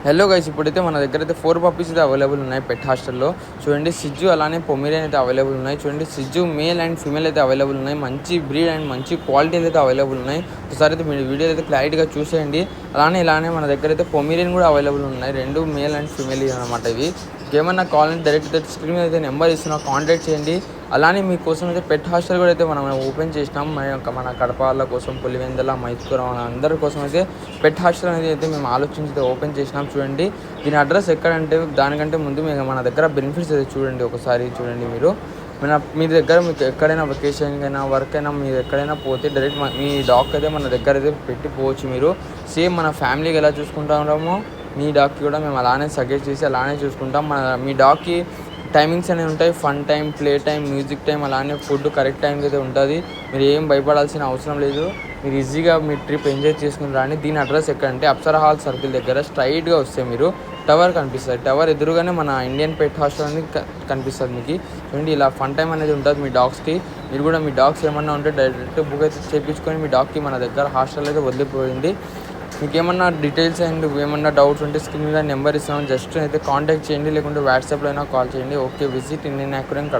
Hello guys, ఇప్పుడైతే మన దగ్గర అయితే 4 పప్పీస్ అయితే అవైలబుల్ ఉన్నాయి పెట్ హాస్టల్లో. చూడండి, సిజ్జు అలానే పొమేరియన్ అయితే అవైలబుల్ ఉన్నాయి. చూడండి, సిజ్జు మేల్ అండ్ ఫీమేల్ అయితే అవైలబుల్ ఉన్నాయి. మంచి బ్రీడ్ అండ్ మంచి క్వాలిటీ అయితే అవైలబుల్ ఉన్నాయి. ఒకసారి అయితే మీరు వీడియో అయితే క్లారిటీగా చూసేయండి. ఇలానే మన దగ్గర అయితే పొమేరియన్ కూడా అవైలబుల్ ఉన్నాయి. 2 మేల్ అండ్ ఫీమేల్ అనమాట ఇవి. ఏమన్నా కావాలంటే డైరెక్ట్ స్క్రీన్ మీద అయితే నెంబర్ ఇస్తున్నా, కాంటాక్ట్ చేయండి. అలానే మీకోసం అయితే పెట్ హాస్టల్ కూడా అయితే మనం ఓపెన్ చేసినాం. మన కడప వాళ్ళ కోసం, పులివెందుల, మైసూరు అందరి కోసం అయితే పెట్ హాస్టల్ అనేది అయితే మేము ఆలోచించి ఓపెన్ చేసినాం. చూడండి, దీని అడ్రస్ ఎక్కడంటే దానికంటే ముందు మన దగ్గర బెనిఫిట్స్ అయితే చూడండి. ఒకసారి చూడండి మీరు. మీ దగ్గర మీకు ఎక్కడైనా వెకేషన్ అయినా వర్క్ అయినా మీరు ఎక్కడైనా పోతే డైరెక్ట్ మీ డాగ్ అయితే మన దగ్గర అయితే పెట్టిపోవచ్చు. మీరు సేమ్ మన ఫ్యామిలీకి ఎలా చూసుకుంటామో మీ డాగ్కి కూడా మేము అలానే సజెస్ట్ చేసి అలానే చూసుకుంటాం. మీ డాగ్కి టైమింగ్స్ అనేవి ఉంటాయి. Fun time, play time, music time, అలానే ఫుడ్ కరెక్ట్ టైంకి అయితే ఉంటుంది. మీరు ఏం భయపడాల్సిన అవసరం లేదు. మీరు ఈజీగా మీ ట్రిప్ ఎంజాయ్ చేసుకుని రాండి. దీని అడ్రస్ ఎక్కడంటే అప్సరా హాల్ సర్కిల్ దగ్గర స్ట్రైట్గా వస్తే మీరు టవర్ కనిపిస్తుంది. టవర్ ఎదురుగానే మన ఇండియన్ పెట్ హాస్టల్ అనేది కనిపిస్తుంది మీకు. చూడండి, ఇలా ఫన్ టైం అనేది ఉంటుంది మీ డాగ్స్కి. మీరు కూడా మీ డాగ్స్ ఏమన్నా ఉంటే డైరెక్ట్ బుక్ అయితే చేయించుకొని మీ డాగ్కి మన దగ్గర హాస్టల్ అయితే వదిలిపోయింది. మీకు ఏమన్నా డీటెయిల్స్ అండ్ ఏమన్నా డౌట్స్ ఉంటే స్క్రీన్ మీద నెంబర్ ఇస్తాను, జస్ట్ అయితే కాంటాక్ట్ చేయండి. లేకుంటే వాట్సాప్లో అయినా కాల్ చేయండి. Okay, visit Indian aquarium Kadapa.